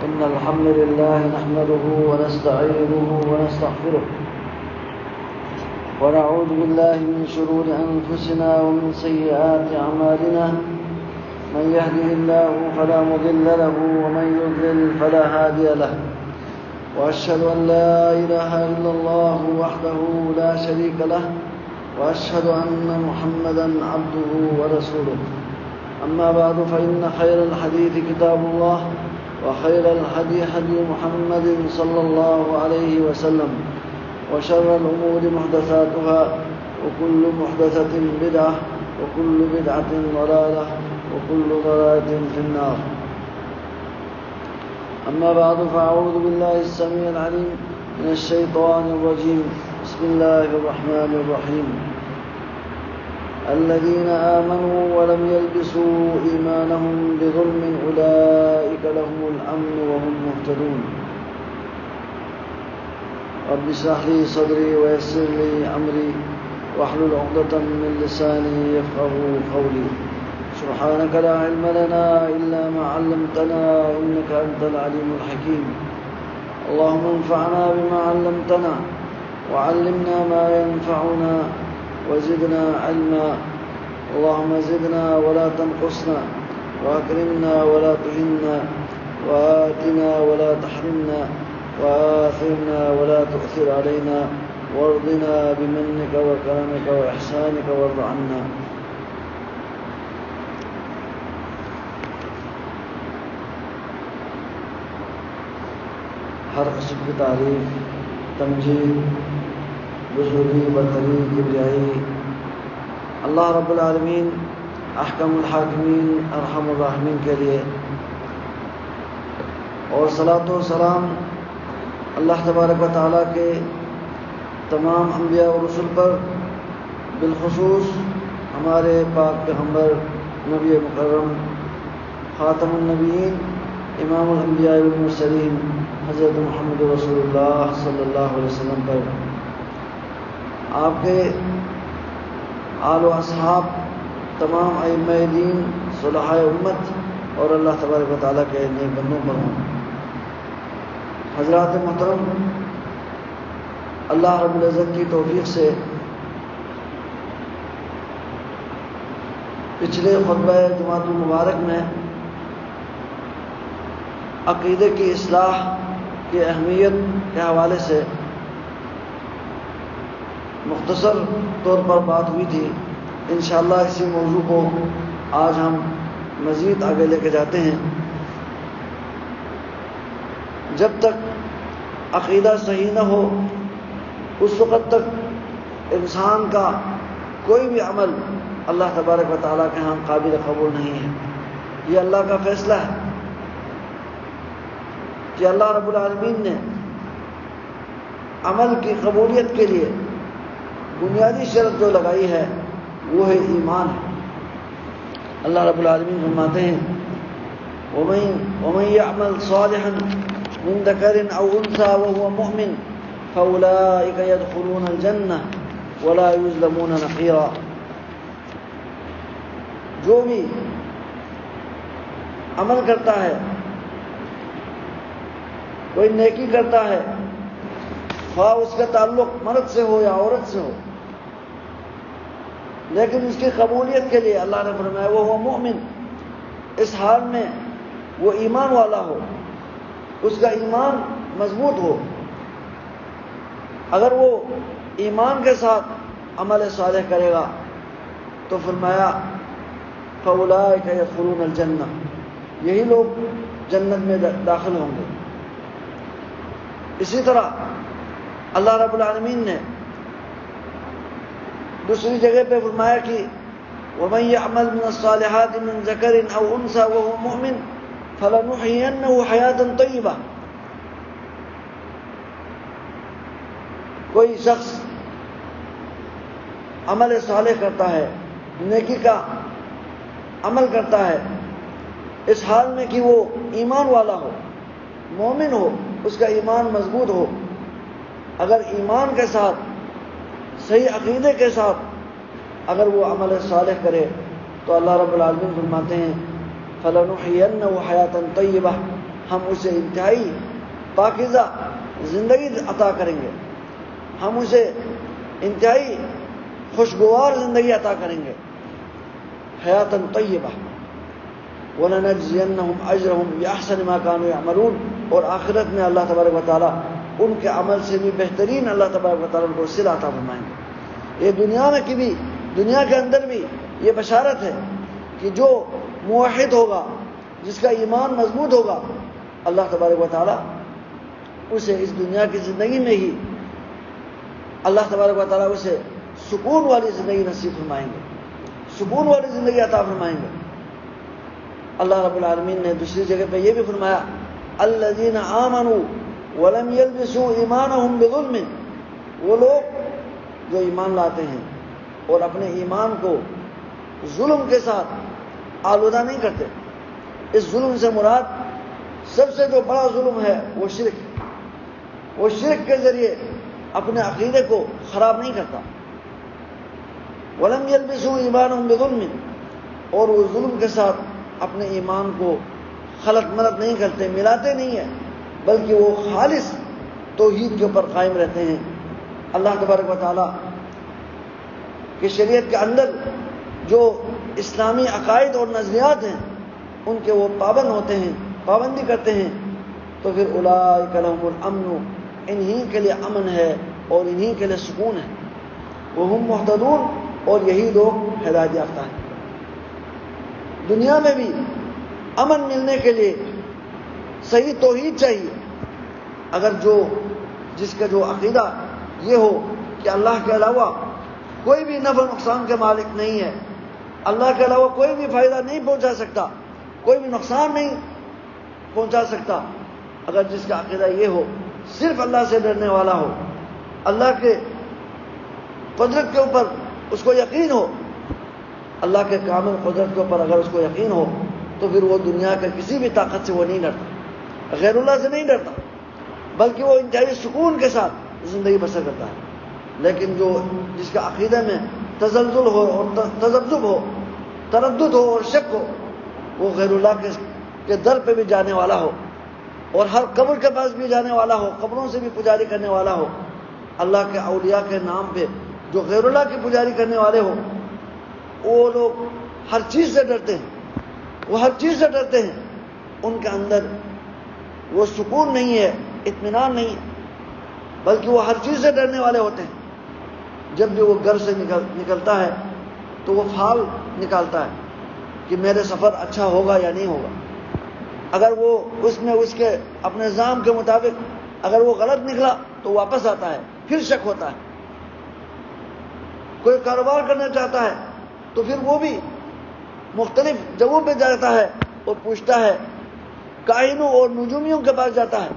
إن الحمد لله نحمده ونستعينه ونستغفره ونعوذ بالله من شرور أنفسنا ومن سيئات أعمالنا. من يهده الله فلا مضل له ومن يضلل فلا هادي له. وأشهد أن لا إله إلا الله وحده لا شريك له وأشهد أن محمدا عبده ورسوله. أما بعد فإن خير الحديث كتاب الله وخير الهدي هدي محمد صلى الله عليه وسلم وشر الأمور محدثاتها وكل محدثة بدعة وكل بدعة ضلالة وكل ضلالة في النار. أما بعد فأعوذ بالله السميع العليم من الشيطان الرجيم. بسم الله الرحمن الرحيم. الذين آمنوا ولم يلبسوا إيمانهم بظلم أولئك لهم الأمن وهم مهتدون. رب اشرح لي صدري ويسر لي أمري واحلل عقدة من لساني يفقهوا قولي. سبحانك لا علم لنا إلا ما علمتنا إنك أنت العليم الحكيم. اللهم انفعنا بما علمتنا وعلمنا ما ينفعنا وزدنا علما. اللهم زدنا ولا تنقصنا وأكرمنا ولا تهنا وآتنا ولا تحرمنا وآثرنا ولا تؤثر علينا وارضنا بمنك وكرمك وإحسانك وارض عنا. ہر قسم کی تعریف، تمجید، بزرگی، برتری، کبریائی اللہ رب العالمین احکم الحاکمین ارحم الراحمین کے لیے، اور صلاۃ و سلام اللہ تبارک و تعالیٰ کے تمام انبیاء و رسل پر، بالخصوص ہمارے پاک پیغمبر نبی مکرم خاتم النبیین امام الانبیاء والمرسلین حضرت محمد رسول اللہ صلی اللہ علیہ وسلم پر، آپ کے آل و اصحاب، تمام ائمہ دین، صلحاء امت اور اللہ تبارک و تعالیٰ کے نیک بندوں پر ہوں۔ حضرات محترم، اللہ رب العزت کی توفیق سے پچھلے خطبہ جمعۃ المبارک میں عقیدے کی اصلاح کی اہمیت کے حوالے سے مختصر طور پر بات ہوئی تھی۔ انشاءاللہ اسی موضوع کو آج ہم مزید آگے لے کے جاتے ہیں۔ جب تک عقیدہ صحیح نہ ہو اس وقت تک انسان کا کوئی بھی عمل اللہ تبارک و تعالیٰ کے ہاں قابل قبول نہیں ہے۔ یہ اللہ کا فیصلہ ہے کہ اللہ رب العالمین نے عمل کی قبولیت کے لیے بنیادی شرط جو لگائی ہے وہ ہے ایمان ہے۔ اللہ رب العالمین فرماتے ہیں وَمَن يَعْمَلْ صَالِحًا مِنْ ذَكَرٍ أَوْ أُنْثَىٰ وَهُوَ مُؤْمِنٌ فَأُولَٰئِكَ يَدْخُلُونَ الْجَنَّةَ وَلَا يُظْلَمُونَ نَقِيرًا۔ جو بھی عمل کرتا ہے، کوئی نیکی کرتا ہے، خواہ اس کا تعلق مرد سے ہو یا عورت سے ہو، لیکن اس کی قبولیت کے لیے اللہ نے فرمایا وہ مومن، اس حال میں وہ ایمان والا ہو، اس کا ایمان مضبوط ہو۔ اگر وہ ایمان کے ساتھ عمل صالح کرے گا تو فرمایا فَأُولَٰئِكَ يَدْخُلُونَ الْجَنَّةَ، یہی لوگ جنت میں داخل ہوں گے۔ اسی طرح اللہ رب العالمین نے دوسری جگہ پہ فرمایا کہ وَمَن يَعْمَلْ مِنَ الصَّالِحَاتِ مِن ذَكَرٍ أَوْ أُنْثَىٰ وَهُوَ مُؤْمِنٌ فَلَنُحْيِيَنَّهُ حَيَاةً طَيِّبَةً۔ کوئی شخص عمل صالح کرتا ہے، نیکی کا عمل کرتا ہے، اس حال میں کہ وہ ایمان والا ہو، مومن ہو، اس کا ایمان مضبوط ہو۔ اگر ایمان کے ساتھ، صحیح عقیدے کے ساتھ اگر وہ عمل صالح کرے تو اللہ رب العالمین فرماتے ہیں فَلَنُحْيِيَنَّهُ حَيَاةً طَيِّبَةً، ہم اسے انتہائی پاکیزہ زندگی عطا کریں گے، ہم اسے انتہائی خوشگوار زندگی عطا کریں گے، حیاتاً طیبہ۔ وَلَنَجْزِيَنَّهُمْ أَجْرَهُمْ بِأَحْسَنِ مَا كَانُوا يَعْمَلُونَ، اور آخرت میں اللہ تبارک و تعالیٰ ان کے عمل سے بھی بہترین اللہ تبارک و تعالیٰ ان کو صلہ عطا فرمائیں گے۔ یہ دنیا کے اندر بھی یہ بشارت ہے کہ جو موحد ہوگا، جس کا ایمان مضبوط ہوگا، اللہ تبارک و تعالیٰ اسے اس دنیا کی زندگی میں ہی اللہ تبارک و تعالیٰ اسے سکون والی زندگی نصیب فرمائیں گے، سکون والی زندگی عطا فرمائیں گے۔ اللہ رب العالمین نے دوسری جگہ پہ یہ بھی فرمایا، الذین آمنوا ولم یلبسوا ایمانہم بظلم، وہ لوگ جو ایمان لاتے ہیں اور اپنے ایمان کو ظلم کے ساتھ آلودہ نہیں کرتے۔ اس ظلم سے مراد سب سے جو بڑا ظلم ہے وہ شرک ہے، وہ شرک کے ذریعے اپنے عقیدے کو خراب نہیں کرتا۔ وَلَمْ يَلْبِسُوا ایمانہم بظلم، اور وہ ظلم کے ساتھ اپنے ایمان کو خلط ملط نہیں کرتے، ملاتے نہیں ہیں، بلکہ وہ خالص توحید کے اوپر قائم رہتے ہیں۔ اللہ تبارک و تعالیٰ کی شریعت کے اندر جو اسلامی عقائد اور نظریات ہیں ان کے وہ پابند ہوتے ہیں، پابندی کرتے ہیں، تو پھر اولئک لہم الامن، انہی کے لیے امن ہے اور انہی کے لیے سکون ہے، وہم مہتدون، اور یہی لوگ ہدایت یافتہ ہیں۔ دنیا میں بھی امن ملنے کے لیے صحیح توحید چاہیے۔ اگر جس کا جو عقیدہ یہ ہو کہ اللہ کے علاوہ کوئی بھی نفع نقصان کے مالک نہیں ہے، اللہ کے علاوہ کوئی بھی فائدہ نہیں پہنچا سکتا، کوئی بھی نقصان نہیں پہنچا سکتا، اگر جس کا عقیدہ یہ ہو، صرف اللہ سے ڈرنے والا ہو، اللہ کے قدرت کے اوپر اس کو یقین ہو، اللہ کے کامل قدرت کے اوپر اگر اس کو یقین ہو، تو پھر وہ دنیا کے کسی بھی طاقت سے وہ نہیں ڈرتا، غیر اللہ سے نہیں ڈرتا، بلکہ وہ انتہائی سکون کے ساتھ زندگی بسر کرتا ہے۔ لیکن جس کا عقیدہ میں تزلزل ہو اور تذبذب ہو، تردد ہو اور شک ہو، وہ غیر اللہ کے در پہ بھی جانے والا ہو، اور ہر قبر کے پاس بھی جانے والا ہو، قبروں سے بھی پجاری کرنے والا ہو، اللہ کے اولیاء کے نام پہ جو غیر اللہ کی پجاری کرنے والے ہو، وہ لوگ ہر چیز سے ڈرتے ہیں، وہ ہر چیز سے ڈرتے ہیں، ان کے اندر وہ سکون نہیں ہے، اطمینان نہیں ہے، بلکہ وہ ہر چیز سے ڈرنے والے ہوتے ہیں۔ جب بھی وہ گھر سے نکلتا ہے تو وہ فال نکالتا ہے کہ میرے سفر اچھا ہوگا یا نہیں ہوگا۔ اگر وہ اس کے اپنے نظام کے مطابق اگر وہ غلط نکلا تو واپس آتا ہے، پھر شک ہوتا ہے۔ کوئی کاروبار کرنا چاہتا ہے تو پھر وہ بھی مختلف جگہوں پہ جاتا ہے اور پوچھتا ہے، کاہنوں اور نجومیوں کے پاس جاتا ہے،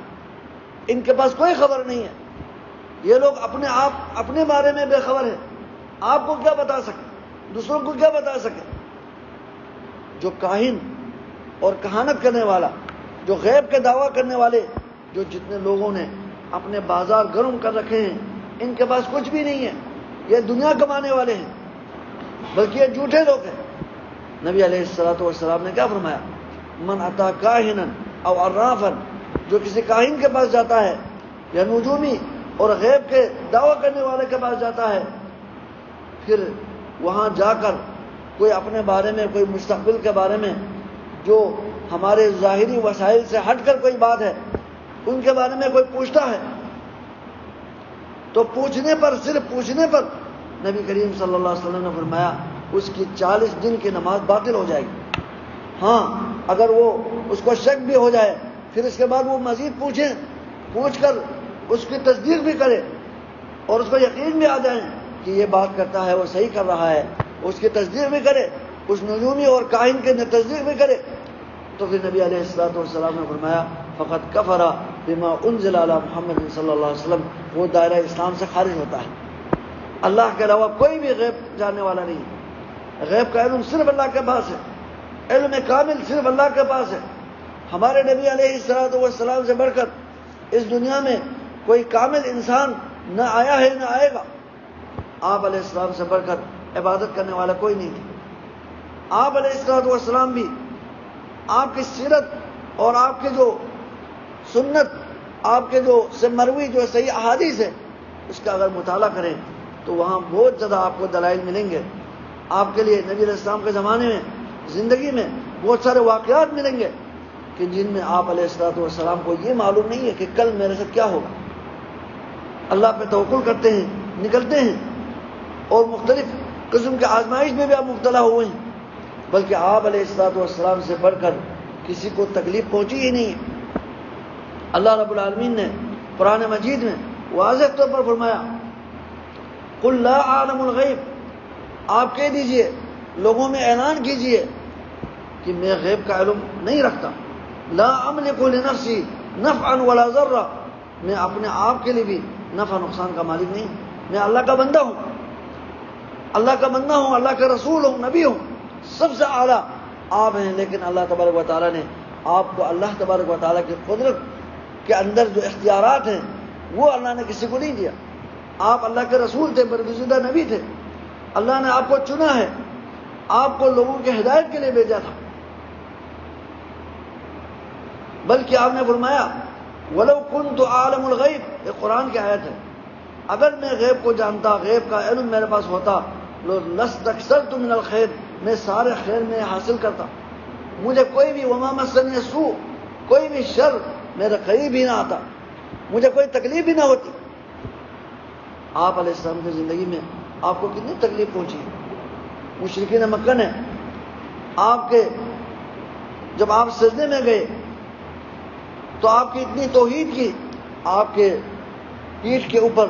ان کے پاس کوئی خبر نہیں ہے، یہ لوگ اپنے بارے میں بے خبر ہیں، آپ کو کیا بتا سکے، دوسروں کو کیا بتا سکے۔ جو کاہن اور کہانت کرنے والا، جو غیب کے دعویٰ کرنے والے، جو جتنے لوگوں نے اپنے بازار گرم کر رکھے ہیں، ان کے پاس کچھ بھی نہیں ہے، یہ دنیا کمانے والے ہیں، بلکہ یہ جھوٹے لوگ ہیں۔ نبی علیہ السلام نے کیا فرمایا، من اتی کاہنا او عرافا، جو کسی کاہن کے پاس جاتا ہے یا نجومی اور غیب کے دعویٰ کرنے والے کے پاس جاتا ہے، پھر وہاں جا کر کوئی اپنے بارے میں، کوئی مستقبل کے بارے میں جو ہمارے ظاہری وسائل سے ہٹ کر کوئی بات ہے، ان کے بارے میں کوئی پوچھتا ہے، تو صرف پوچھنے پر نبی کریم صلی اللہ علیہ وسلم نے فرمایا اس کی 40 دن کی نماز باطل ہو جائے گی۔ ہاں، اگر وہ اس کو شک بھی ہو جائے، پھر اس کے بعد وہ مزید پوچھ کر اس کی تصدیق بھی کرے اور اس کو یقین بھی آ جائے کہ یہ بات کرتا ہے وہ صحیح کر رہا ہے، اس کی تصدیق بھی کرے، اس نجومی اور کاہن کے تصدیق بھی کرے، تو پھر نبی علیہ السلام نے فرمایا فقط کفر بما انزل علی محمد صلی اللہ علیہ وسلم، وہ دائرہ اسلام سے خارج ہوتا ہے۔ اللہ کے علاوہ کوئی بھی غیب جاننے والا نہیں ہے، غیب کا علم صرف اللہ کے پاس ہے، علم کامل صرف اللہ کے پاس ہے۔ ہمارے نبی علیہ السلام سے بڑھ کر اس دنیا میں کوئی کامل انسان نہ آیا ہے نہ آئے گا۔ آپ علیہ السلام سے بڑھ کر عبادت کرنے والا کوئی نہیں تھا۔ آپ علیہ السلام بھی آپ کی سیرت اور آپ کے جو سنت، آپ کے جو سے مروی جو صحیح احادیث ہے، اس کا اگر مطالعہ کریں تو وہاں بہت زیادہ آپ کو دلائل ملیں گے. آپ کے لیے نبی علیہ السلام کے زمانے میں زندگی میں بہت سارے واقعات ملیں گے کہ جن میں آپ علیہ السلام کو یہ معلوم نہیں ہے کہ کل میرے ساتھ کیا ہوگا. اللہ پہ توکل کرتے ہیں، نکلتے ہیں، اور مختلف قسم کے آزمائش میں بھی آپ مبتلا ہوئے ہیں، بلکہ آپ علیہ السلام سے بڑھ کر کسی کو تکلیف پہنچی ہی نہیں ہے. اللہ رب العالمین نے قرآن مجید میں واضح طور پر فرمایا، قل لا اعلم الغیب، آپ کہہ دیجئے، لوگوں میں اعلان کیجئے کہ میں غیب کا علم نہیں رکھتا. لا املک لنفسی نفعا ولا ضرا، میں اپنے آپ کے لیے بھی نفع نقصان کا مالک نہیں. میں اللہ کا بندہ ہوں، اللہ کا بندہ ہوں، اللہ کا رسول ہوں، نبی ہوں. سب سے اعلیٰ آپ ہیں، لیکن اللہ تبارک و تعالیٰ نے آپ کو اللہ تبارک و تعالیٰ کی قدرت کے اندر جو اختیارات ہیں وہ اللہ نے کسی کو نہیں دیا. آپ اللہ کے رسول تھے، برگزیدہ نبی تھے، اللہ نے آپ کو چنا ہے، آپ کو لوگوں کی ہدایت کے لیے بھیجا تھا. بلکہ آپ نے فرمایا وَلَوْ كُنْتُ أَعْلَمُ الْغَيْبِ، یہ قرآن کی آیت ہے، اگر میں غیب کو جانتا، غیب کا علم میرے پاس ہوتا، لَسْتَكْثَرْتُ مِنَ الْخَيْرِ، میں سارے خیر میں حاصل کرتا، مجھے کوئی بھی وَمَا مَسَّنِيَ السُّوءُ، کوئی بھی شر میرے قریب ہی نہ آتا، مجھے کوئی تکلیف ہی نہ ہوتی. آپ علیہ السلام کی زندگی میں آپ کو کتنی تکلیف پہنچی. مشرکین مکہ نے آپ کے جب آپ سجدے میں گئے تو آپ کی اتنی توحید کی، آپ کے پیٹھ کے اوپر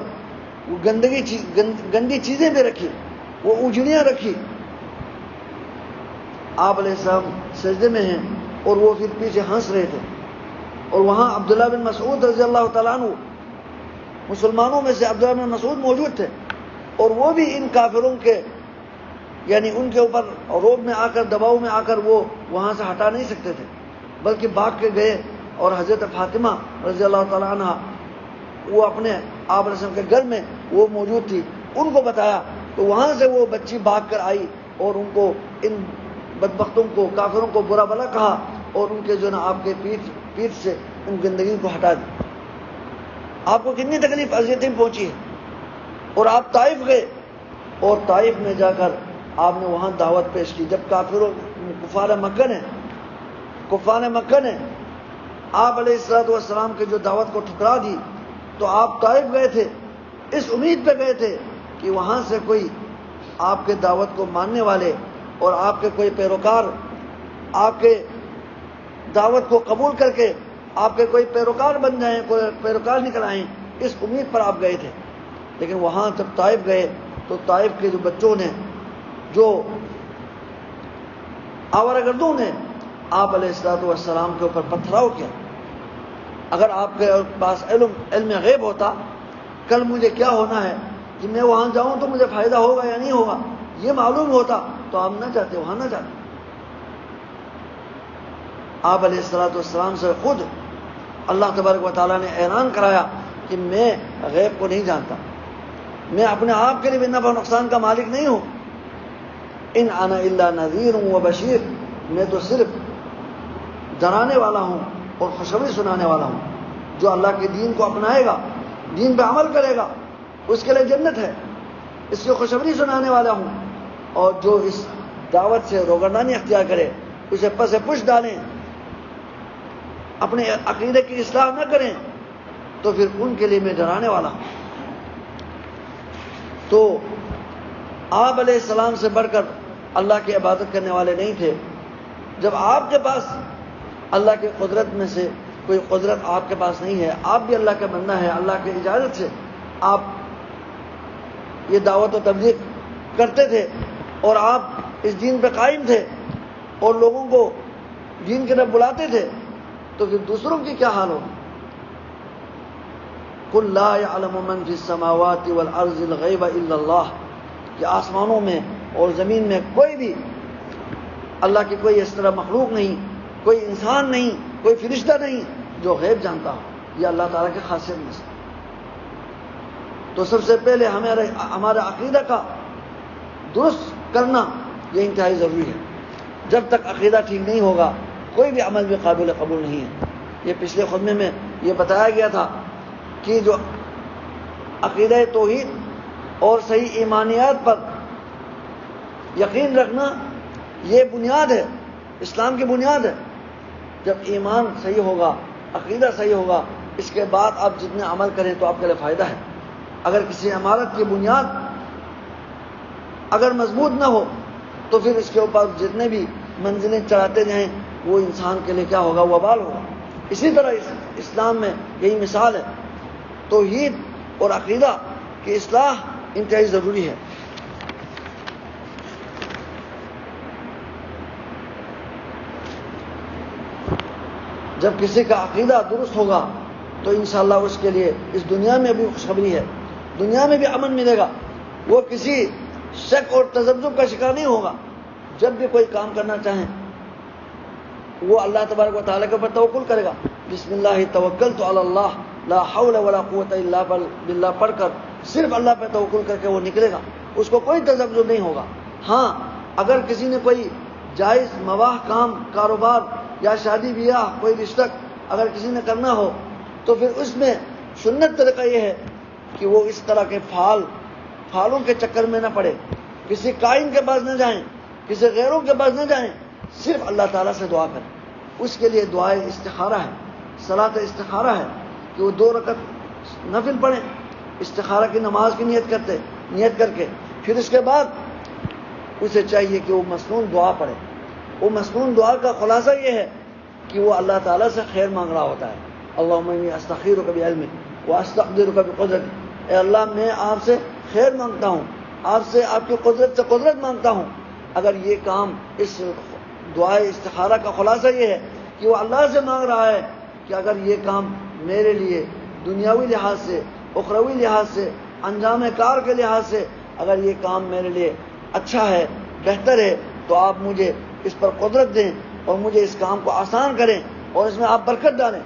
وہ گندی چیزیں بھی رکھی، وہ اجڑیاں رکھی. آپ علیہ السلام سجدے میں ہیں اور وہ پھر پیچھے ہنس رہے تھے، اور وہاں عبداللہ بن مسعود رضی اللہ تعالیٰ عنہ، مسلمانوں میں سے عبداللہ بن مسعود موجود تھے، اور وہ بھی ان کافروں کے یعنی ان کے اوپر روب میں آ کر، دباؤ میں آ کر وہ وہاں سے ہٹا نہیں سکتے تھے، بلکہ بھاگ کے گئے. اور حضرت فاطمہ رضی اللہ تعالیٰ عنہ وہ اپنے آپ علیہ السلام کے گھر میں وہ موجود تھی، ان کو بتایا تو وہاں سے وہ بچی بھاگ کر آئی اور ان کو، ان بدبختوں کو، کافروں کو برا بھلا کہا، اور ان کے جو نا آپ کے پیٹھ سے ان گندگی کو ہٹا دی. آپ کو کتنی تکلیف اذیتیں پہنچی ہے. اور آپ طائف گئے، اور طائف میں جا کر آپ نے وہاں دعوت پیش کی. جب کفار مکہ نے آپ علیہ السلام کے جو دعوت کو ٹھکرا دی، تو آپ طائف گئے تھے، اس امید پہ گئے تھے کہ وہاں سے کوئی آپ کے دعوت کو ماننے والے اور آپ کے کوئی پیروکار آپ کے دعوت کو قبول کر کے آپ کے کوئی پیروکار بن جائیں، کوئی پیروکار نکل آئیں، اس امید پر آپ گئے تھے. لیکن وہاں جب طائف گئے تو طائف کے جو بچوں نے، جو آوارہ گردوں نے آپ علیہ السلام کے اوپر پتھراؤ کیا. اگر آپ کے پاس علم غیب ہوتا، کل مجھے کیا ہونا ہے، کہ میں وہاں جاؤں تو مجھے فائدہ ہوگا یا نہیں ہوگا، یہ معلوم ہوتا تو آپ نہ جاتے، وہاں نہ جاتے. آپ علیہ السلام سے خود اللہ تبارک و تعالیٰ نے اعلان کرایا کہ میں غیب کو نہیں جانتا، میں اپنے آپ کے لیے بھی نفع نقصان کا مالک نہیں ہوں. ان انا الا نذیر و بشیر، میں تو صرف ڈرانے والا ہوں اور خوشخبری سنانے والا ہوں. جو اللہ کے دین کو اپنائے گا، دین پہ عمل کرے گا، اس کے لیے جنت ہے، اس کی خوشخبری سنانے والا ہوں. اور جو اس دعوت سے روگردانی اختیار کرے، اسے پس پش ڈالیں، اپنے عقیدے کی اصلاح نہ کریں، تو پھر ان کے لیے میں ڈرانے والا ہوں. تو آپ علیہ السلام سے بڑھ کر اللہ کی عبادت کرنے والے نہیں تھے. جب آپ کے پاس اللہ کی قدرت میں سے کوئی قدرت آپ کے پاس نہیں ہے، آپ بھی اللہ کا بندہ ہے، اللہ کی اجازت سے آپ یہ دعوت و تبلیغ کرتے تھے، اور آپ اس دین پہ قائم تھے اور لوگوں کو دین کی طرف بلاتے تھے، تو پھر دوسروں کی کیا حال ہوگی. قُلْ لَا يَعْلَمُ مَنْ فِي السَّمَاوَاتِ وَالْأَرْضِ الْغَيْبَ إِلَّا اللَّهُ، کہ آسمانوں میں اور زمین میں کوئی بھی اللہ کی کوئی اس طرح مخلوق نہیں، کوئی انسان نہیں، کوئی فرشتہ نہیں جو غیب جانتا ہو. یہ اللہ تعالیٰ کی خاصیت میں سے. تو سب سے پہلے ہمارا عقیدہ کا درست کرنا یہ انتہائی ضروری ہے. جب تک عقیدہ ٹھیک نہیں ہوگا، کوئی بھی عمل بھی قابل قبول نہیں ہے۔ یہ پچھلے خطبے میں یہ بتایا گیا تھا کہ جو عقیدہ توحید اور صحیح ایمانیات پر یقین رکھنا یہ بنیاد ہے، اسلام کی بنیاد ہے۔ جب ایمان صحیح ہوگا، عقیدہ صحیح ہوگا، اس کے بعد آپ جتنے عمل کریں تو آپ کے لیے فائدہ ہے۔ اگر کسی عمارت کی بنیاد اگر مضبوط نہ ہو تو پھر اس کے اوپر جتنے بھی منزلیں چڑھاتے جائیں وہ انسان کے لیے کیا ہوگا؟ وبال ہوگا۔ اسی طرح اسلام میں یہی مثال ہے، توحید اور عقیدہ کی اصلاح انتہائی ضروری ہے۔ جب کسی کا عقیدہ درست ہوگا تو انشاءاللہ اس کے لیے اس دنیا میں بھی خوشخبری ہے، دنیا میں بھی امن ملے گا، وہ کسی شک اور تذبذب کا شکار نہیں ہوگا۔ جب بھی کوئی کام کرنا چاہیں وہ اللہ تبارک و تعالیٰ کے اوپر توکل کرے گا، بسم اللہ توکلت علی اللہ لا حول ولا قوت الا باللہ پڑھ کر صرف اللہ پہ توکل کر کے وہ نکلے گا، اس کو کوئی تذبذب نہیں ہوگا۔ ہاں اگر کسی نے کوئی جائز مباح کام، کاروبار یا شادی بیاہ، کوئی رشتہ اگر کسی نے کرنا ہو تو پھر اس میں سنت طریقہ یہ ہے کہ وہ اس طرح کے پھالوں کے چکر میں نہ پڑے، کسی کائن کے پاس نہ جائیں، کسی غیروں کے پاس نہ جائیں، صرف اللہ تعالیٰ سے دعا کریں۔ اس کے لیے دعائے استخارہ ہے، صلاۃ استخارہ ہے کہ وہ 2 رکعت نفل پڑھیں، استخارہ کی نماز کی نیت کر کے پھر اس کے بعد اسے چاہیے کہ وہ مسنون دعا پڑھے۔ وہ مسنون دعا کا خلاصہ یہ ہے کہ وہ اللہ تعالیٰ سے خیر مانگ رہا ہوتا ہے۔ اللہم انی استخیرک بعلمک واستقدرک بقدرتک، اے اللہ میں آپ سے خیر مانگتا ہوں، آپ سے آپ کی قدرت سے قدرت مانگتا ہوں۔ اگر یہ کام، اس دعائے استخارہ کا خلاصہ یہ ہے کہ وہ اللہ سے مانگ رہا ہے کہ اگر یہ کام میرے لیے دنیاوی لحاظ سے، اخروی لحاظ سے، انجام کار کے لحاظ سے اگر یہ کام میرے لیے اچھا ہے، بہتر ہے، تو آپ مجھے اس پر قدرت دیں اور مجھے اس کام کو آسان کریں اور اس میں آپ برکت ڈالیں۔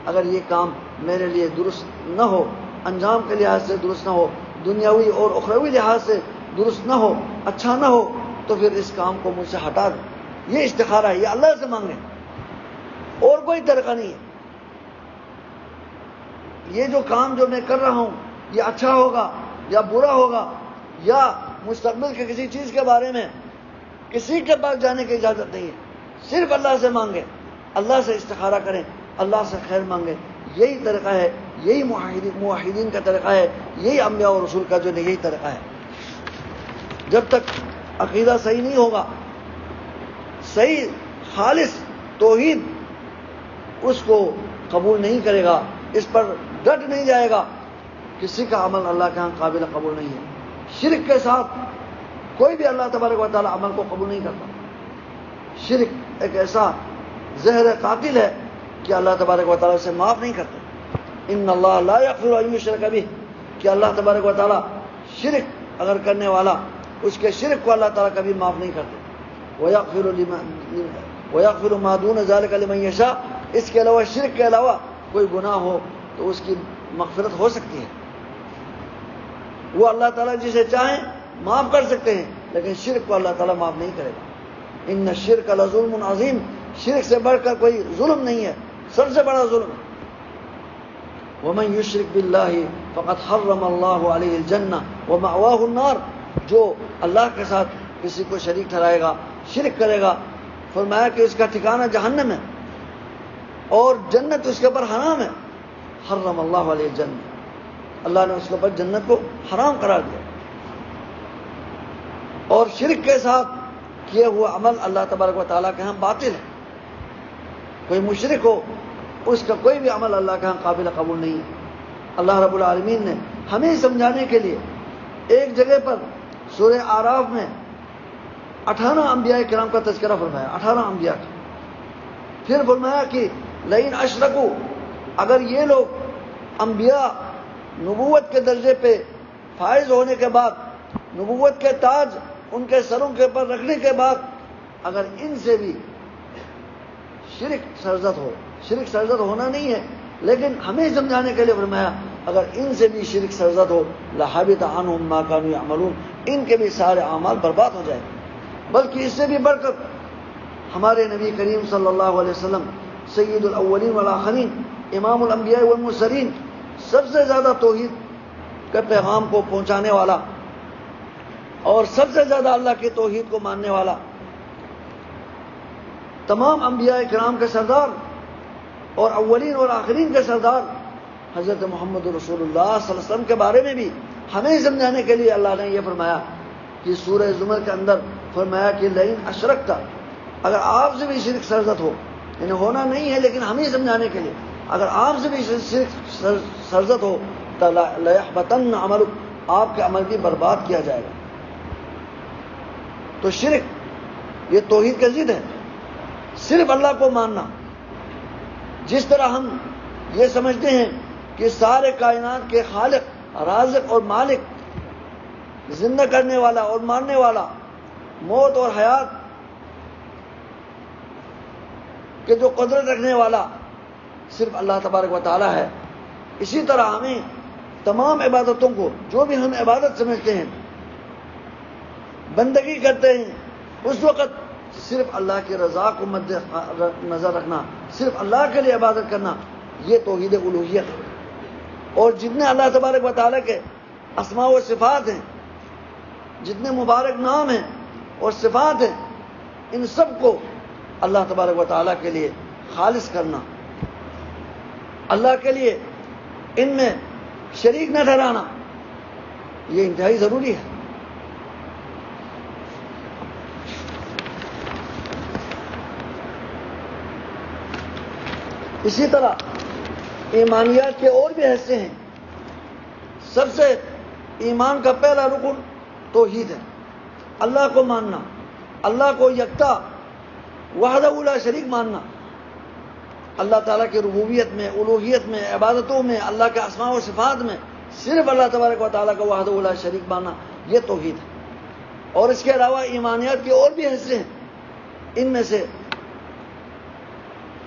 اگر یہ کام میرے لیے درست نہ ہو، انجام کے لحاظ سے درست نہ ہو، دنیاوی اور اخروی لحاظ سے درست نہ ہو، اچھا نہ ہو، تو پھر اس کام کو مجھ سے ہٹا دیں۔ یہ استخارہ ہے، یہ اللہ سے مانگیں، اور کوئی طریقہ نہیں ہے۔ یہ جو کام جو میں کر رہا ہوں یہ اچھا ہوگا یا برا ہوگا، یا مستقبل کے کسی چیز کے بارے میں کسی کے پاس جانے کی اجازت نہیں ہے، صرف اللہ سے مانگیں، اللہ سے استخارہ کریں، اللہ سے خیر مانگیں۔ یہی طریقہ ہے، یہی موحدین کا طریقہ ہے، یہی انبیاء اور رسول کا جو یہی طریقہ ہے۔ جب تک عقیدہ صحیح نہیں ہوگا، صحیح خالص توحید اس کو قبول نہیں کرے گا، اس پر ڈٹ نہیں جائے گا، کسی کا عمل اللہ کے ہاں قابل قبول نہیں ہے۔ شرک کے ساتھ کوئی بھی اللہ تبارک و تعالیٰ عمل کو قبول نہیں کرتا۔ شرک ایک ایسا زہر قاتل ہے کہ اللہ تبارک و تعالیٰ سے معاف نہیں کرتے۔ ان اللہ لا یغفر ان یشرک بہ، کہ اللہ تبارک و تعالیٰ شرک اگر کرنے والا، اس کے شرک کو اللہ تعالیٰ کبھی معاف نہیں کرتے۔ وَيَغْفِرُ مَا دُونَ ذَلِكَ لِمَن يَشَاءُ، اس کے علاوہ، شرک کے علاوہ کوئی گناہ ہو تو اس کی مغفرت ہو سکتی ہے، وہ اللہ تعالیٰ جسے چاہیں معاف کر سکتے ہیں، لیکن شرک کو اللہ تعالیٰ معاف نہیں کرے گا۔ ان الشرک لظلم عظیم، شرک سے بڑھ کر کوئی ظلم نہیں ہے، سب سے بڑا ظلم ہے۔ وَمَن يُشْرِكْ بِاللَّهِ فَقَدْ حَرَّمَ اللَّهُ عَلَيْهِ الْجَنَّةَ وَمَأْوَاهُ النَّارُ، جو اللہ کے ساتھ کسی کو شریک ٹھہرائے گا، شرک کرے گا، فرمایا کہ اس کا ٹھکانہ جہنم ہے اور جنت اس کے اوپر حرام ہے۔ حرم اللہ علیہ الجنہ، اللہ نے اس کے اوپر جنت کو حرام قرار دیا۔ اور شرک کے ساتھ کیے ہوا عمل اللہ تبارک و تعالیٰ کے ہاں باطل ہے۔ کوئی مشرک ہو، اس کا کوئی بھی عمل اللہ کے ہاں قابل قبول نہیں ہے۔ اللہ رب العالمین نے ہمیں سمجھانے کے لیے ایک جگہ پر سورہ اعراف میں 18 انبیاء کرام کا تذکرہ فرمایا، 18 انبیاء کا۔ پھر فرمایا کہ لئن اشرکوا، اگر یہ لوگ انبیاء نبوت کے درجے پہ فائز ہونے کے بعد، نبوت کے تاج ان کے سروں کے اوپر رکھنے کے بعد، اگر ان سے بھی شرک سرزد ہو، شرک سرزد ہونا نہیں ہے لیکن ہمیں سمجھانے کے لیے فرمایا اگر ان سے بھی شرک سرزد ہو لحبط عنہم ما كانوا يعملون، ان کے بھی سارے اعمال برباد ہو جائیں۔ بلکہ اس سے بھی بڑھ کر ہمارے نبی کریم صلی اللہ علیہ وسلم سید الاولین والآخرین، امام الانبیاء والمرسلین، سب سے زیادہ توحید کے پیغام کو پہنچانے والا اور سب سے زیادہ اللہ کی توحید کو ماننے والا، تمام انبیاء کرام کے سردار اور اولین اور آخرین کے سردار حضرت محمد رسول اللہ صلی اللہ علیہ وسلم کے بارے میں بھی ہمیں سمجھانے کے لیے اللہ نے یہ فرمایا کہ سورہ زمر کے اندر فرمایا کہ لئن اشرکت، اگر آپ سے بھی شرک سرزد ہو، یعنی ہونا نہیں ہے لیکن ہمیں سمجھانے کے لیے، اگر آپ سے بھی شرک سرزد ہو تو لیحبطن عملک، آپ کے عمل بھی برباد کیا جائے گا۔ تو شرک یہ توحید کا ضد ہے، صرف اللہ کو ماننا۔ جس طرح ہم یہ سمجھتے ہیں کہ سارے کائنات کے خالق، رازق اور مالک، زندہ کرنے والا اور مارنے والا، موت اور حیات کہ جو قدرت رکھنے والا صرف اللہ تبارک و تعالی ہے، اسی طرح ہمیں تمام عبادتوں کو، جو بھی ہم عبادت سمجھتے ہیں، بندگی کرتے ہیں، اس وقت صرف اللہ کی رضا کو مد نظر رکھنا، صرف اللہ کے لیے عبادت کرنا، یہ توحید الوہیت ہے۔ اور جتنے اللہ تبارک و تعالیٰ کے اسماء و صفات ہیں، جتنے مبارک نام ہیں اور صفات ہیں، ان سب کو اللہ تبارک و تعالیٰ کے لیے خالص کرنا، اللہ کے لیے ان میں شریک نہ ٹھہرانا، یہ انتہائی ضروری ہے۔ اسی طرح ایمانیات کے اور بھی حصے ہیں۔ سب سے ایمان کا پہلا رکن توحید ہے، اللہ کو ماننا، اللہ کو یکتا وحدہ لا شریک ماننا، اللہ تعالیٰ کی ربوبیت میں، الوہیت میں، عبادتوں میں، اللہ کے اسماء و صفات میں صرف اللہ تبارک و تعالیٰ کا وحدہ لا شریک ماننا، یہ توحید ہے۔ اور اس کے علاوہ ایمانیات کے اور بھی حصے ہیں، ان میں سے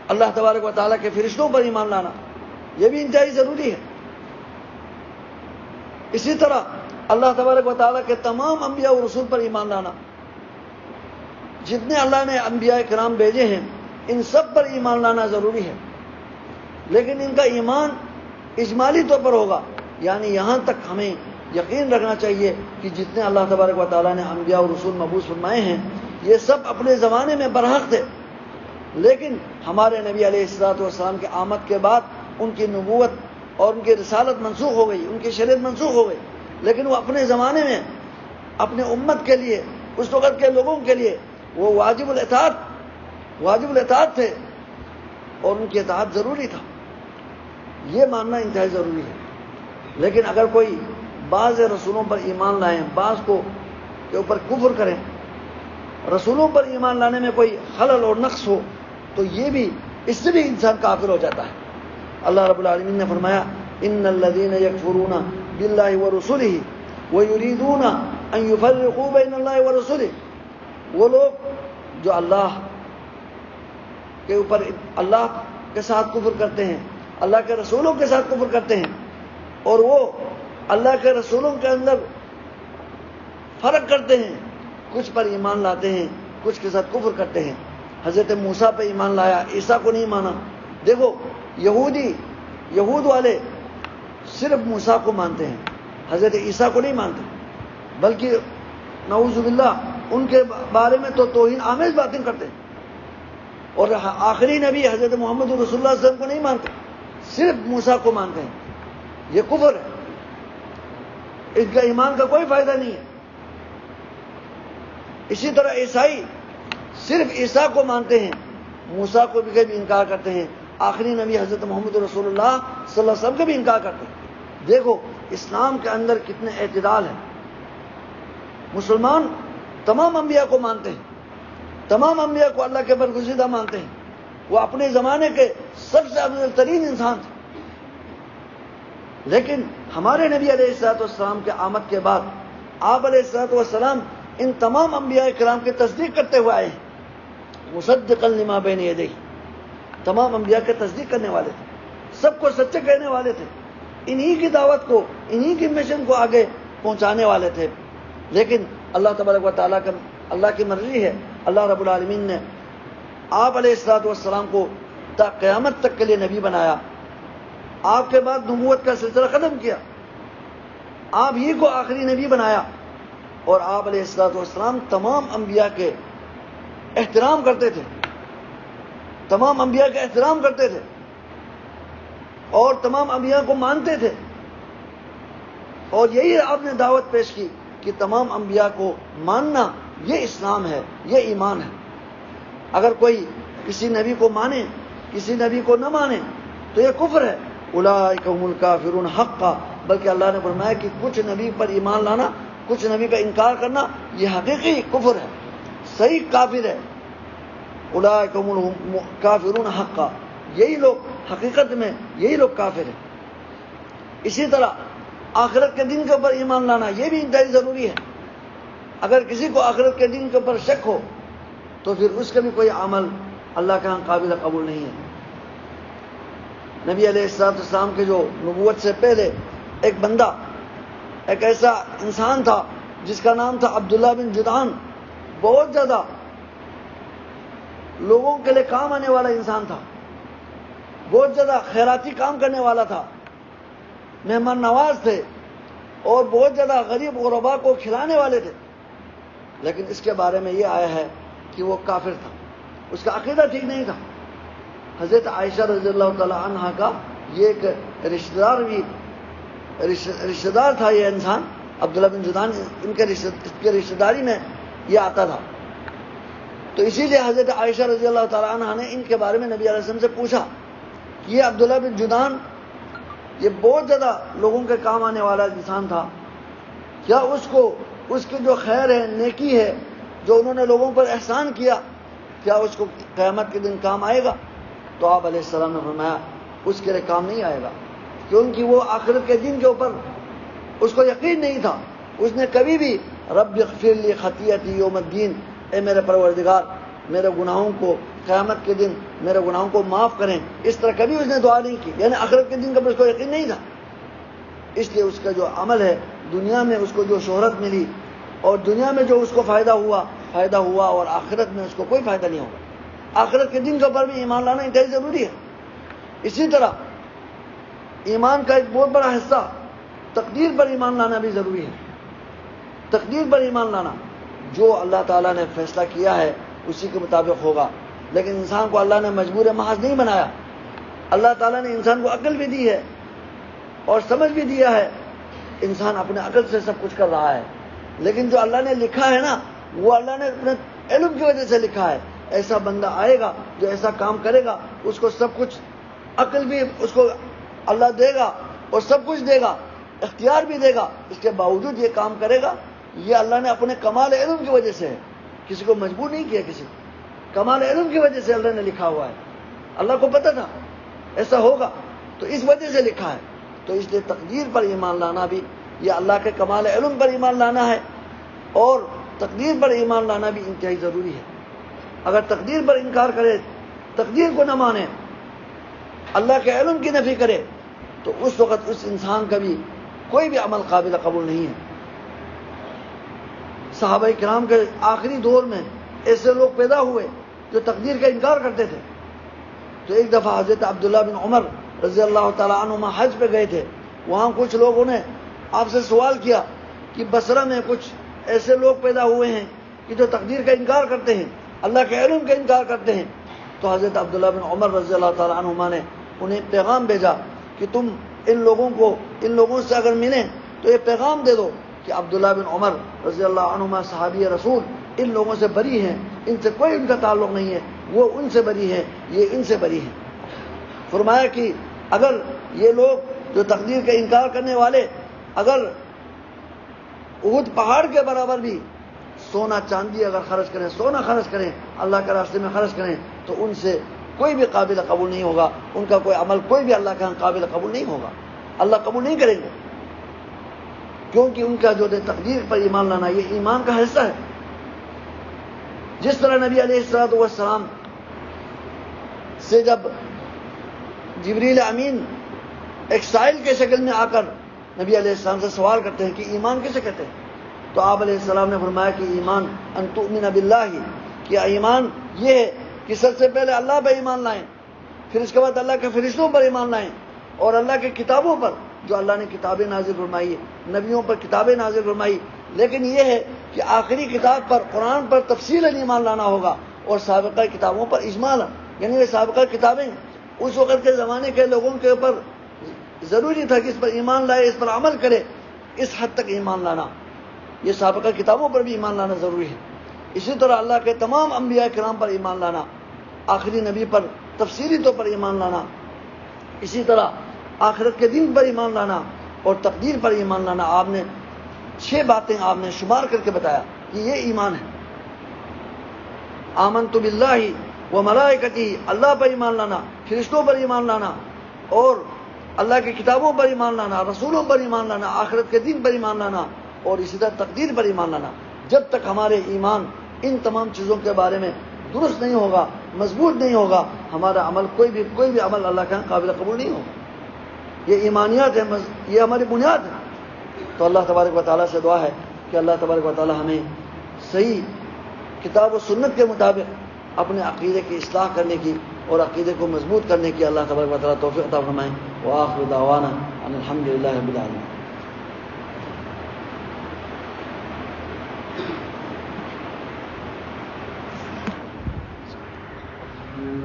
اللہ تبارک و تعالیٰ کے فرشتوں پر ایمان لانا، یہ بھی انتہائی ضروری ہے۔ اسی طرح اللہ تبارک و تعالیٰ کے تمام انبیاء و رسول پر ایمان لانا، جتنے اللہ نے انبیاء کرام بھیجے ہیں ان سب پر ایمان لانا ضروری ہے، لیکن ان کا ایمان اجمالی طور پر ہوگا، یعنی یہاں تک ہمیں یقین رکھنا چاہیے کہ جتنے اللہ تبارک و تعالیٰ نے انبیاء و رسول مبعوث فرمائے ہیں یہ سب اپنے زمانے میں برحق تھے، لیکن ہمارے نبی علیہ السلام کے آمد کے بعد ان کی نبوت اور ان کی رسالت منسوخ ہو گئی، ان کی شریعت منسوخ ہو گئی، لیکن وہ اپنے زمانے میں اپنے امت کے لیے، اس وقت کے لوگوں کے لیے وہ واجب الاطاعت تھے اور ان کی اطاعت ضروری تھا، یہ ماننا انتہائی ضروری ہے۔ لیکن اگر کوئی بعض رسولوں پر ایمان لائیں، بعض کو کے اوپر کفر کریں، رسولوں پر ایمان لانے میں کوئی خلل اور نقص ہو تو یہ بھی، اس سے بھی انسان کافر ہو جاتا ہے۔ اللہ رب العالمین نے فرمایا ان الذین یکفرون باللہ ورسلہ ویریدون ان یفرقوا بین اللہ ورسلہ، وہ لوگ جو اللہ کے اوپر، اللہ کے ساتھ کفر کرتے ہیں، اللہ کے رسولوں کے ساتھ کفر کرتے ہیں، اور وہ اللہ کے رسولوں کے اندر فرق کرتے ہیں، کچھ پر ایمان لاتے ہیں، کچھ کے ساتھ کفر کرتے ہیں۔ حضرت موسیٰ پہ ایمان لایا، عیسیٰ کو نہیں مانا۔ دیکھو یہود والے صرف موسیٰ کو مانتے ہیں، حضرت عیسیٰ کو نہیں مانتے، بلکہ نعوذ باللہ ان کے بارے میں تو توہین آمیز باتیں کرتے ہیں، اور آخری نبی حضرت محمد رسول اللہ صلی اللہ علیہ وسلم کو نہیں مانتے، صرف موسیٰ کو مانتے ہیں۔ یہ کفر ہے، ان کا ایمان کا کوئی فائدہ نہیں ہے۔ اسی طرح عیسائی صرف عیسیٰ کو مانتے ہیں، موسیٰ کو بھی انکار کرتے ہیں، آخری نبی حضرت محمد رسول اللہ صلی اللہ علیہ وسلم کا بھی انکار کرتے ہیں۔ دیکھو اسلام کے اندر کتنے اعتدال ہے۔ مسلمان تمام انبیاء کو مانتے ہیں، تمام انبیاء کو اللہ کے برگزیدہ مانتے ہیں، وہ اپنے زمانے کے سب سے افضل ترین انسان تھے، لیکن ہمارے نبی علیہ السلام کے آمد کے بعد آپ علیہ السلام ان تمام انبیاء کرام کی تصدیق کرتے ہوئے آئے ہیں، مصدقا لما بین یدیہ، تمام انبیاء کی تصدیق کرنے والے تھے، سب کو سچے کہنے والے تھے، انہی کی دعوت کو، انہی کی مشن کو آگے پہنچانے والے تھے۔ لیکن اللہ تبارک و تعالیٰ کا، اللہ کی مرضی ہے، اللہ رب العالمین نے آپ علیہ الصلوۃ والسلام کو تا قیامت تک کے لیے نبی بنایا، آپ کے بعد نبوت کا سلسلہ ختم کیا، آپ ہی کو آخری نبی بنایا، اور آپ علیہ الصلوۃ والسلام تمام انبیاء کے احترام کرتے تھے، تمام انبیاء کا احترام کرتے تھے اور تمام انبیاء کو مانتے تھے، اور یہی آپ نے دعوت پیش کی کہ تمام انبیاء کو ماننا یہ اسلام ہے، یہ ایمان ہے۔ اگر کوئی کسی نبی کو مانے کسی نبی کو نہ مانے تو یہ کفر ہے، اولئک هم الکافرون حقا، بلکہ اللہ نے فرمایا کہ کچھ نبی پر ایمان لانا، کچھ نبی کا انکار کرنا یہ حقیقی کفر ہے، صحیح کافر ہے۔ اولئک هم الکافرون حقا، یہی لوگ حقیقت میں یہی لوگ کافر ہیں۔ اسی طرح آخرت کے دن کے اوپر ایمان لانا یہ بھی انتہائی ضروری ہے۔ اگر کسی کو آخرت کے دن کے اوپر شک ہو تو پھر اس کا بھی کوئی عمل اللہ کے ہاں قابل قبول نہیں ہے۔ نبی علیہ السلام کے جو نبوت سے پہلے ایک بندہ، ایک ایسا انسان تھا جس کا نام تھا عبداللہ بن جدعان، بہت زیادہ لوگوں کے لیے کام آنے والا انسان تھا، بہت زیادہ خیراتی کام کرنے والا تھا، مہمان نواز تھے اور بہت زیادہ غریب غربا کو کھلانے والے تھے، لیکن اس کے بارے میں یہ آیا ہے کہ وہ کافر تھا، اس کا عقیدہ ٹھیک نہیں تھا۔ حضرت عائشہ رضی اللہ تعالی عنہ کا یہ ایک رشتہ دار تھا، یہ انسان عبداللہ بن جدعان، ان کے رشتہ داری میں یہ آتا تھا، تو اسی لیے حضرت عائشہ رضی اللہ تعالی عنہ نے ان کے بارے میں نبی علیہ السلام سے پوچھا کہ یہ عبداللہ بن جدعان یہ بہت زیادہ لوگوں کے کام آنے والا انسان تھا، کیا اس کی جو خیر ہے، نیکی ہے، جو انہوں نے لوگوں پر احسان کیا، کیا اس کو قیامت کے دن کام آئے گا؟ تو آپ علیہ السلام نے فرمایا اس کے لیے کام نہیں آئے گا، کیونکہ وہ آخرت کے دن کے اوپر اس کو یقین نہیں تھا، اس نے کبھی بھی رب اغفر لی خطیئتی یوم الدین، اے میرے پروردگار میرے گناہوں کو قیامت کے دن میرے گناہوں کو معاف کریں، اس طرح کبھی اس نے دعا نہیں کی، یعنی آخرت کے دن کا اس کو یقین نہیں تھا۔ اس لیے اس کا جو عمل ہے، دنیا میں اس کو جو شہرت ملی اور دنیا میں جو اس کو فائدہ ہوا اور آخرت میں اس کو کوئی فائدہ نہیں ہوگا۔ آخرت کے دن کے اوپر بھی ایمان لانا انتہائی ضروری ہے۔ اسی طرح ایمان کا ایک بہت بڑا حصہ تقدیر پر ایمان لانا بھی ضروری ہے۔ تقدیر پر ایمان لانا، جو اللہ تعالیٰ نے فیصلہ کیا ہے اسی کے مطابق ہوگا، لیکن انسان کو اللہ نے مجبور محض نہیں بنایا، اللہ تعالیٰ نے انسان کو عقل بھی دی ہے اور سمجھ بھی دیا ہے، انسان اپنے عقل سے سب کچھ کر رہا ہے، لیکن جو اللہ نے لکھا ہے نا وہ اللہ نے اپنے علم کی وجہ سے لکھا ہے۔ ایسا بندہ آئے گا جو ایسا کام کرے گا، اس کو سب کچھ عقل بھی اس کو اللہ دے گا اور سب کچھ دے گا، اختیار بھی دے گا، اس کے باوجود یہ کام کرے گا، یہ اللہ نے اپنے کمال علم کی وجہ سے ہے، کسی کو مجبور نہیں کیا، کسی کو کمال علم کی وجہ سے اللہ نے لکھا ہوا ہے، اللہ کو پتہ تھا ایسا ہوگا تو اس وجہ سے لکھا ہے۔ تو اس لیے تقدیر پر ایمان لانا بھی یہ اللہ کے کمال علم پر ایمان لانا ہے، اور تقدیر پر ایمان لانا بھی انتہائی ضروری ہے۔ اگر تقدیر پر انکار کرے، تقدیر کو نہ مانے، اللہ کے علم کی نفی کرے، تو اس وقت اس انسان کا بھی کوئی بھی عمل قابل قبول نہیں ہے۔ صحابہ کرام کے آخری دور میں ایسے لوگ پیدا ہوئے جو تقدیر کا انکار کرتے تھے۔ تو ایک دفعہ حضرت عبداللہ بن عمر رضی اللہ تعالیٰ عنہما حج پہ گئے تھے، وہاں کچھ لوگوں نے آپ سے سوال کیا کہ بصرہ میں کچھ ایسے لوگ پیدا ہوئے ہیں کہ جو تقدیر کا انکار کرتے ہیں، اللہ کے علم کا انکار کرتے ہیں۔ تو حضرت عبداللہ بن عمر رضی اللہ تعالیٰ عنہما نے انہیں پیغام بھیجا کہ تم ان لوگوں سے اگر ملیں تو یہ پیغام دے دو کہ عبداللہ بن عمر رضی اللہ عنہما صحابی رسول ان لوگوں سے بری ہیں، ان سے کوئی ان کا تعلق نہیں ہے، وہ ان سے بری ہے، یہ ان سے بری ہے۔ فرمایا کہ اگر یہ لوگ جو تقدیر کا انکار کرنے والے اگر احد پہاڑ کے برابر بھی سونا چاندی اگر خرچ کریں، سونا خرچ کریں، اللہ کے راستے میں خرچ کریں، تو ان سے کوئی بھی قابل قبول نہیں ہوگا، ان کا کوئی عمل کوئی بھی اللہ کے ہاں قابل قبول نہیں ہوگا، اللہ قبول نہیں کریں گے، کیونکہ ان کا جو تقدیر پر ایمان لانا یہ ایمان کا حصہ ہے۔ جس طرح نبی علیہ الصلوۃ والسلام سے جب جبریل امین ایک سائل کے شکل میں آ کر نبی علیہ السلام سے سوال کرتے ہیں کہ ایمان کسے کہتے ہیں، تو آپ علیہ السلام نے فرمایا کہ ایمان ان تؤمن باللہ، کہ ایمان یہ ہے کہ سب سے پہلے اللہ پر ایمان لائیں، پھر اس کے بعد اللہ کے فرشتوں پر ایمان لائیں، اور اللہ کی کتابوں پر جو اللہ نے کتابیں نازل فرمائی، نبیوں پر کتابیں نازل فرمائی. لیکن یہ ہے کہ آخری کتاب پر قرآن پر تفصیلاً ایمان لانا ہوگا، اور سابقہ کتابوں پر اجمالاً. یعنی یہ سابقہ کتابیں اس وقت کے زمانے کے لوگوں کے اوپر ضروری تھا کہ اس پر ایمان لائے، اس پر عمل کرے، اس حد تک ایمان لانا. یہ سابقہ کتابوں پر بھی ایمان لانا ضروری ہے. اسی طرح اللہ کے تمام انبیاء کرام پر ایمان لانا، آخری نبی پر تفصیلی طور پر ایمان لانا، اسی طرح آخرت کے دن پر ایمان لانا اور تقدیر پر ایمان لانا. آپ نے 6 باتیں آپ نے شمار کر کے بتایا کہ یہ ایمان ہے. آمنت باللہ و ملائکتہ، اللہ پر ایمان لانا، فرشتوں پر ایمان لانا، اور اللہ کی کتابوں پر ایمان لانا، رسولوں پر ایمان لانا، آخرت کے دن پر ایمان لانا، اور اسی طرح تقدیر پر ایمان لانا. جب تک ہمارے ایمان ان تمام چیزوں کے بارے میں درست نہیں ہوگا، مضبوط نہیں ہوگا، ہمارا عمل کوئی بھی عمل اللہ کے قابل قبول نہیں ہوگا. یہ ایمانیات ہے، یہ ہماری بنیاد ہے. تو اللہ تبارک و تعالیٰ سے دعا ہے کہ اللہ تبارک و تعالیٰ ہمیں صحیح کتاب و سنت کے مطابق اپنے عقیدے کی اصلاح کرنے کی اور عقیدے کو مضبوط کرنے کی اللہ تبارک و تعالیٰ توفیق عطا فرمائیں. وآخر دعوانا ان الحمد للہ رب العالمین.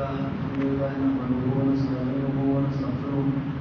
الحمد لله نحمده ونستعينه ونستغفره